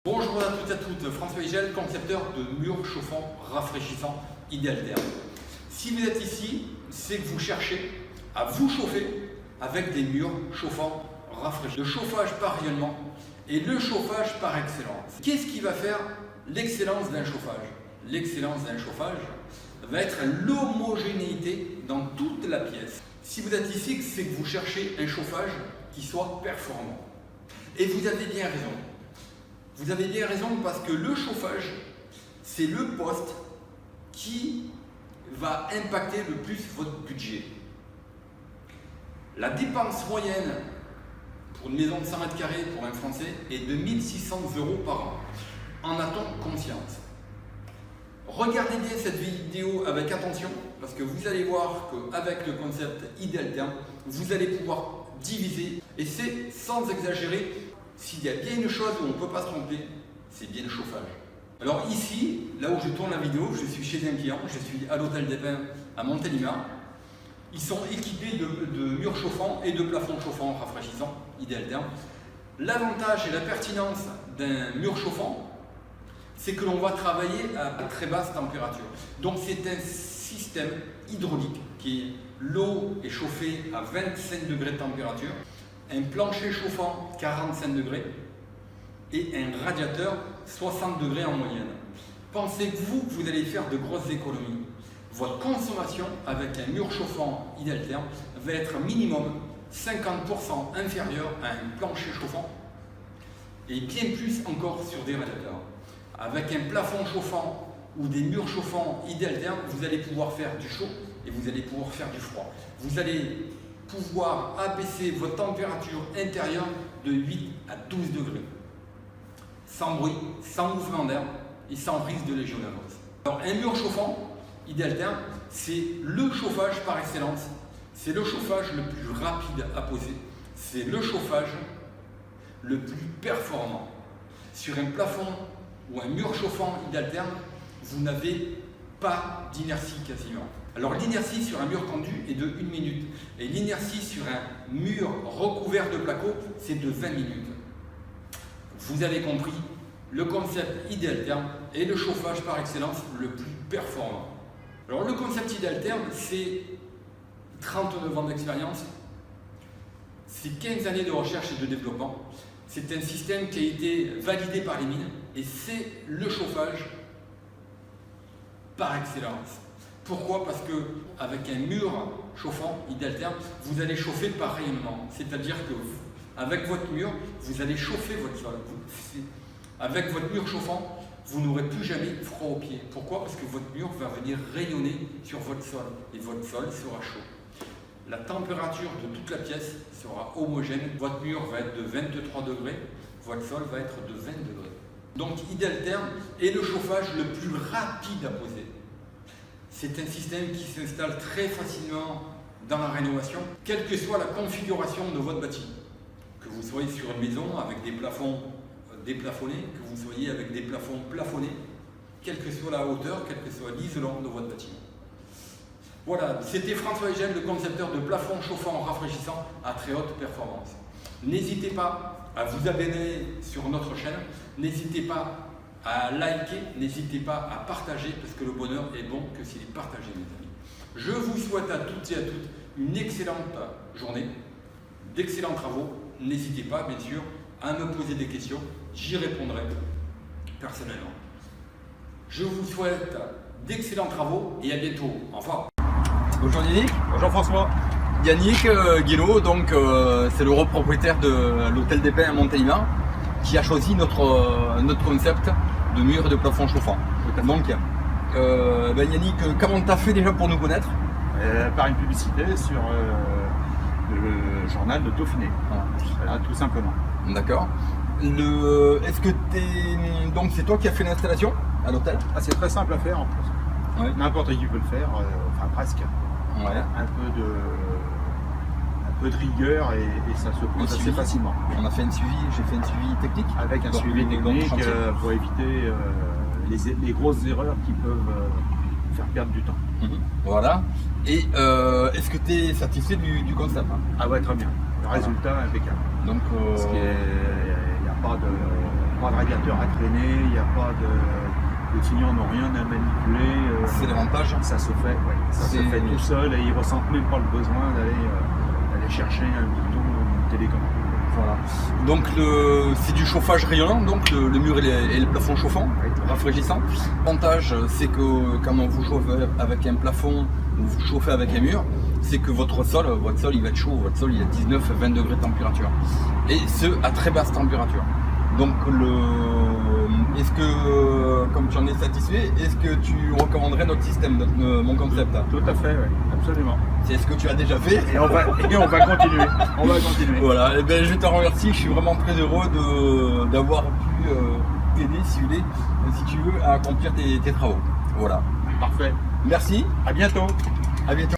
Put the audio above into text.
Bonjour à toutes et à toutes, François Higel, concepteur de murs chauffants rafraîchissants Idealtherm. Si vous êtes ici, c'est que vous cherchez à vous chauffer avec des murs chauffants rafraîchissants. Le chauffage par rayonnement et le chauffage par excellence. Qu'est-ce qui va faire l'excellence d'un chauffage? L'excellence d'un chauffage va être l'homogénéité dans toute la pièce. Si vous êtes ici, c'est que vous cherchez un chauffage qui soit performant. Et vous avez bien raison. Vous avez bien raison parce que le chauffage, c'est le poste qui va impacter le plus votre budget. La dépense moyenne pour une maison de 100 mètres carrés pour un Français est de 1 600 € par an. En a-t-on conscience? Regardez bien cette vidéo avec attention parce que vous allez voir qu'avec le concept Idealtherm, vous allez pouvoir diviser et c'est sans exagérer. S'il y a bien une chose où on ne peut pas se tromper, c'est bien le chauffage. Alors ici, là où je tourne la vidéo, je suis chez un client, je suis à l'hôtel des Pins à Montélimar. Ils sont équipés de murs chauffants et de plafonds chauffants rafraîchissants Idealtherm. L'avantage et la pertinence d'un mur chauffant, c'est que l'on va travailler à très basse température. Donc c'est un système hydraulique qui est l'eau est chauffée à 25 degrés de température, un plancher chauffant 45 degrés et un radiateur 60 degrés en moyenne. Pensez que vous allez faire de grosses économies. Votre consommation avec un mur chauffant Idealtherm va être minimum 50% inférieur à un plancher chauffant et bien plus encore sur des radiateurs. Avec un plafond chauffant ou des murs chauffants Idealtherm, vous allez pouvoir faire du chaud et vous allez pouvoir faire du froid. Vous allez pouvoir abaisser votre température intérieure de 8 à 12 degrés. Sans bruit, sans mouvement d'air et sans risque de légionnaires. Alors un mur chauffant Idealtherm, c'est le chauffage par excellence. C'est le chauffage le plus rapide à poser. C'est le chauffage le plus performant. Sur un plafond ou un mur chauffant Idealtherm, vous n'avez pas d'inertie quasiment. Alors l'inertie sur un mur tendu est de 1 minute et l'inertie sur un mur recouvert de placo, c'est de 20 minutes. Vous avez compris, le concept Idealtherm est le chauffage par excellence le plus performant. Alors le concept Idealtherm, c'est 39 ans d'expérience, c'est 15 années de recherche et de développement. C'est un système qui a été validé par les mines et c'est le chauffage par excellence. Pourquoi? Parce qu'avec un mur chauffant Idealtherm, vous allez chauffer par rayonnement. C'est-à-dire que avec votre mur, vous allez chauffer votre sol. Avec votre mur chauffant, vous n'aurez plus jamais froid aux pieds. Pourquoi? Parce que votre mur va venir rayonner sur votre sol et votre sol sera chaud. La température de toute la pièce sera homogène. Votre mur va être de 23 degrés, votre sol va être de 20 degrés. Donc Idealtherm est le chauffage le plus rapide à poser. C'est un système qui s'installe très facilement dans la rénovation, quelle que soit la configuration de votre bâtiment. Que vous soyez sur une maison avec des plafonds déplafonnés, que vous soyez avec des plafonds plafonnés, quelle que soit la hauteur, quel que soit l'isolant de votre bâtiment. Voilà, c'était François Higel, le concepteur de plafonds chauffants rafraîchissants à très haute performance. N'hésitez pas à vous abonner sur notre chaîne, n'hésitez pas à liker, n'hésitez pas à partager parce que le bonheur est bon que s'il est partagé, mes amis. Je vous souhaite à toutes et à toutes une excellente journée, d'excellents travaux. N'hésitez pas, bien sûr, à me poser des questions, j'y répondrai personnellement. Je vous souhaite d'excellents travaux et à bientôt. Au revoir. Bonjour Yannick. Bonjour François. Yannick Guélo, donc c'est le propriétaire de l'hôtel des Pins à Montélimar qui a choisi notre concept de mur et de plafond chauffant. Donc, Yannick, comment tu as fait déjà pour nous connaître? Par une publicité sur le journal de Dauphiné. Voilà, tout simplement. D'accord. Est-ce que donc c'est toi qui as fait l'installation à l'hôtel? C'est très simple à faire en plus. Ouais. N'importe qui peut le faire, enfin presque. Ouais. Un peu de rigueur et ça se pose assez facilement. On a fait un suivi, j'ai fait un suivi technique. Avec un suivi technique pour éviter les grosses erreurs qui peuvent faire perdre du temps. Voilà. Et est-ce que tu es satisfait du concept? Ah ouais, très bien. Le résultat est impeccable. Donc, il n'y a pas de pas de radiateur à traîner, il n'y a pas de. Les clients n'ont rien à manipuler. C'est l'avantage. Ça se fait, ça se fait tout seul et ils ne ressentent même pas le besoin d'aller chercher un bouton ou une télécommande. Voilà. Donc c'est du chauffage rayonnant, donc le mur et le plafond chauffant, rafraîchissant. L'avantage, c'est que quand vous chauffez avec un plafond ou vous chauffez avec un mur, c'est que votre sol il va être chaud, votre sol il est 19-20 degrés de température. Et ce à très basse température. Donc est-ce que, comme tu en es satisfait, est-ce que tu recommanderais notre système, mon concept? Tout à fait, oui, absolument. C'est ce que tu as déjà fait. Et on va continuer. On va continuer. Voilà, et ben, je te remercie, je suis vraiment très heureux d'avoir pu t'aider, si tu veux, à accomplir tes travaux. Voilà. Parfait. Merci. À bientôt. À bientôt.